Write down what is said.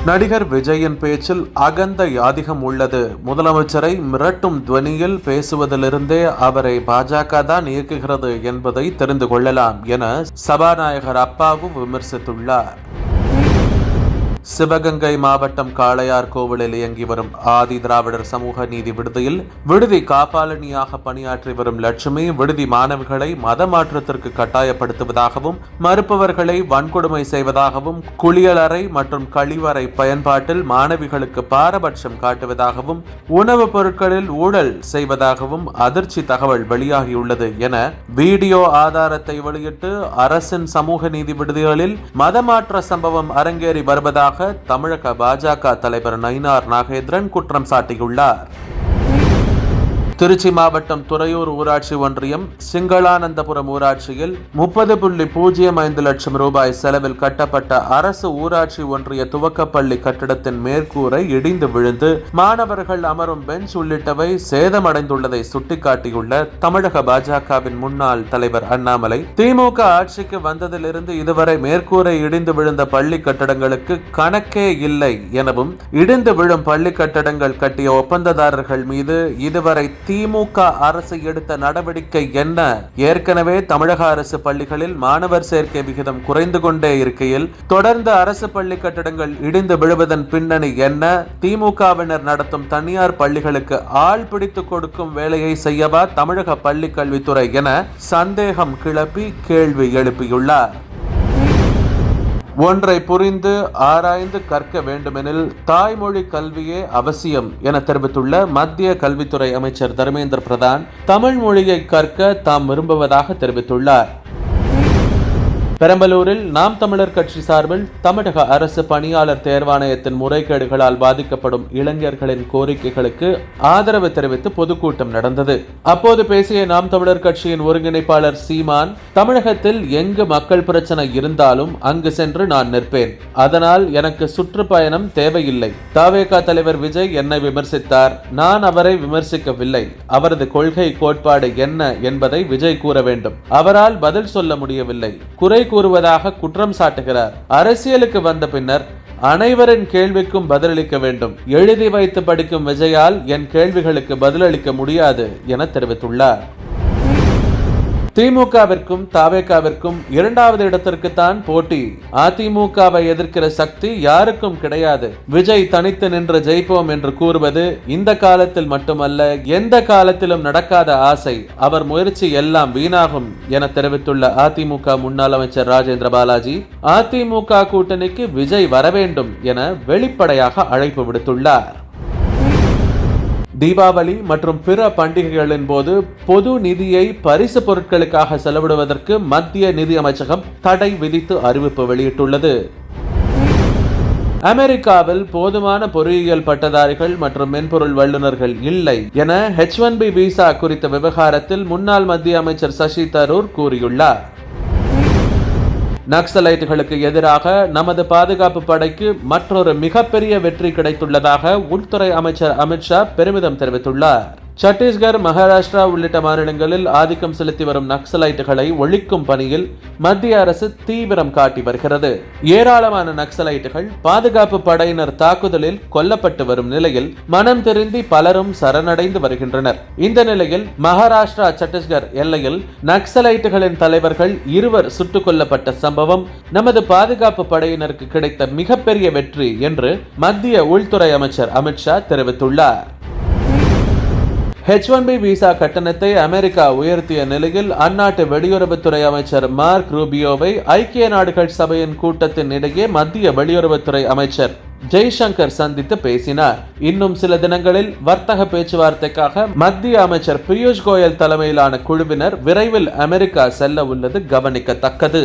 நடிகர் விஜயின் பேச்சில் அகந்தை அதிகம் உள்ளது. முதலமைச்சரை மிரட்டும் துவனியில் பேசுவதிலிருந்தே அவரை பாஜக தான் இயக்குகிறது என்பதை தெரிந்து கொள்ளலாம் என சபாநாயகர் அப்பாவு விமர்சித்துள்ளார். சிவகங்கை மாவட்டம் காளையார் கோவிலில் இயங்கி வரும் ஆதி திராவிடர் சமூக நீதி விடுதியில் விடுதி காப்பாளனியாக பணியாற்றி வரும் லட்சுமி விடுதி மாணவிகளை மத மாற்றத்திற்கு கட்டாயப்படுத்துவதாகவும் மறுப்பவர்களை வன்கொடுமை செய்வதாகவும் குளியலறை மற்றும் கழிவறை பயன்பாட்டில் மாணவிகளுக்கு பாரபட்சம் காட்டுவதாகவும் உணவுப் பொருட்களில் ஊழல் செய்வதாகவும் அதிர்ச்சி தகவல் வெளியாகியுள்ளது என வீடியோ ஆதாரத்தை வெளியிட்டு அரசின் சமூக நீதி விடுதிகளில் மதமாற்ற சம்பவம் அரங்கேறி வருவதாக தமிழக பாஜக தலைவர் நயினார் நாகேந்திரன் குற்றம் சாட்டியுள்ளார். திருச்சி மாவட்டம் துறையூர் ஊராட்சி ஒன்றியம் சிங்களானந்தபுரம் ஊராட்சியில் 30.05 லட்சம் ரூபாய் செலவில் கட்டப்பட்ட அரசு ஊராட்சி ஒன்றிய துவக்கப்பள்ளி கட்டிடத்தின் மேற்கூரை இடிந்து விழுந்து மாணவர்கள் அமரும் பெஞ்ச் உள்ளிட்டவை சேதமடைந்துள்ளதை சுட்டிக்காட்டியுள்ள தமிழக பாஜகவின் முன்னாள் தலைவர் அண்ணாமலை, திமுக ஆட்சிக்கு வந்ததிலிருந்து இதுவரை மேற்கூரை இடிந்து விழுந்த பள்ளி கட்டடங்களுக்கு கணக்கே இல்லை எனவும், இடிந்து விழும் பள்ளி கட்டடங்கள் கட்டிய ஒப்பந்ததாரர்கள் மீது இதுவரை திமுக அரசு எடுத்த நடவடிக்கை என்ன? ஏற்கனவே தமிழக அரசு பள்ளிகளில் மாணவர் சேர்க்கை விகிதம் குறைந்து கொண்டே இருக்கையில் தொடர்ந்து அரசு பள்ளி கட்டடங்கள் இடிந்து விழுவதன் பின்னணி என்ன? திமுகவினர் நடத்தும் தனியார் பள்ளிகளுக்கு ஆள் பிடித்து கொடுக்கும் வேலையை செய்யவா தமிழக பள்ளி கல்வித்துறை என சந்தேகம் கிளப்பி கேள்வி எழுப்பியுள்ளார். ஒன்றை புரிந்து ஆராய்ந்து கற்க வேண்டுமெனில் தாய்மொழி கல்வியே அவசியம் என தெரிவித்துள்ள மத்திய கல்வித்துறை அமைச்சர் தர்மேந்திர பிரதான் தமிழ் மொழியை கற்க தாம் விரும்புவதாக தெரிவித்துள்ளார். பெரம்பலூரில் நாம் தமிழர் கட்சி சார்பில் தமிழக அரசு பணியாளர் தேர்வாணையத்தின் முறைகேடுகளால் பாதிக்கப்படும் இளைஞர்களின் கோரிக்கைகளுக்கு ஆதரவு தெரிவித்து பொதுக்கூட்டம் நடந்தது. அப்போது பேசிய நாம் தமிழர் கட்சியின் ஒருங்கிணைப்பாளர் சீமான், தமிழகத்தில் எங்கு மக்கள் பிரச்சனை இருந்தாலும் அங்கு சென்று நான் நிற்பேன். அதனால் எனக்கு சுற்றுப்பயணம் தேவையில்லை. தவேக தலைவர் விஜய் என்னை விமர்சித்தார். நான் அவரை விமர்சிக்கவில்லை. அவரது கொள்கை கோட்பாடு என்ன என்பதை விஜய் கூற வேண்டும். அவரால் பதில் சொல்ல முடியவில்லை. குறை கூறுவதாக குற்றம் சாட்டுகிறார். அரசியலுக்கு வந்த பின்னர் அனைவரின் கேள்விக்கும் பதிலளிக்க வேண்டும். எழுதி வைத்து படிக்கும் விஜயால் என் கேள்விகளுக்கு பதிலளிக்க முடியாது என தெரிவித்துள்ளார். திமுகவிற்கும் தவேகாவிற்கும் 2வது இடத்திற்கு தான் போட்டி. அதிமுகவை எதிர்க்கிற சக்தி யாருக்கும் கிடையாது. விஜய் தனித்து நின்று ஜெயிப்போம் என்று கூறுவது இந்த காலத்தில் மட்டுமல்ல, எந்த காலத்திலும் நடக்காத ஆசை. அவர் முயற்சி எல்லாம் வீணாகும் என தெரிவித்துள்ள அதிமுக முன்னாள் அமைச்சர் ராஜேந்திர பாலாஜி, அதிமுக கூட்டணிக்கு விஜய் வர வேண்டும் என வெளிப்படையாக அழைப்பு விடுத்துள்ளார். தீபாவளி மற்றும் பிற பண்டிகைகளின் போது பொது நிதியை பரிசு பொருட்களுக்காக செலவிடுவதற்கு மத்திய நிதி அமைச்சகம் தடை விதித்து அறிவிப்பு வெளியிட்டுள்ளது. அமெரிக்காவில் போதுமான பொறியியல் பட்டதாரிகள் மற்றும் மென்பொருள் வல்லுநர்கள் இல்லை என H1B விசா குறித்த விவகாரத்தில் முன்னாள் மத்திய அமைச்சர் சசி தரூர் கூறியுள்ளார். நக்சலைட்டுகளுக்கு எதிராக நமது பாதுகாப்பு படைக்கு மற்றொரு மிகப்பெரிய வெற்றி கிடைத்துள்ளதாக உள்துறை அமைச்சர் அமித்ஷா பெருமிதம் தெரிவித்துள்ளார். சத்தீஸ்கர், மகாராஷ்டிரா உள்ளிட்ட மாநிலங்களில் ஆதிக்கம் செலுத்தி வரும் நக்சலைட்டுகளை ஒழிக்கும் பணியில் மத்திய அரசு தீவிரம் காட்டி வருகிறது. ஏராளமான நக்சலைட்டுகள் பாதுகாப்பு படையினர் தாக்குதலில் கொல்லப்பட்டு வரும் நிலையில் மனம் திருந்தி பலரும் சரணடைந்து வருகின்றனர். இந்த நிலையில் மகாராஷ்டிரா சத்தீஸ்கர் எல்லையில் நக்சலைட்டுகளின் தலைவர்கள் 2 சுட்டுக் கொல்லப்பட்ட சம்பவம் நமது பாதுகாப்பு படையினருக்கு கிடைத்த மிகப்பெரிய வெற்றி என்று மத்திய உள்துறை அமைச்சர் அமித்ஷா தெரிவித்துள்ளார். H1B விசா கட்டணத்தை அமெரிக்கா உயர்த்திய நிலையில் அந்நாட்டு வெளியுறவுத்துறை அமைச்சர் மார்க் ரூபியோவை ஐக்கிய நாடுகள் சபையின் கூட்டத்தின் இடையே மத்திய வெளியுறவுத்துறை அமைச்சர் ஜெய்சங்கர் சந்தித்து பேசினார். இன்னும் சில தினங்களில் வர்த்தக பேச்சுவார்த்தைக்காக மத்திய அமைச்சர் பியூஷ் கோயல் தலைமையிலான குழுவினர் விரைவில் அமெரிக்கா செல்ல உள்ளது கவனிக்கத்தக்கது.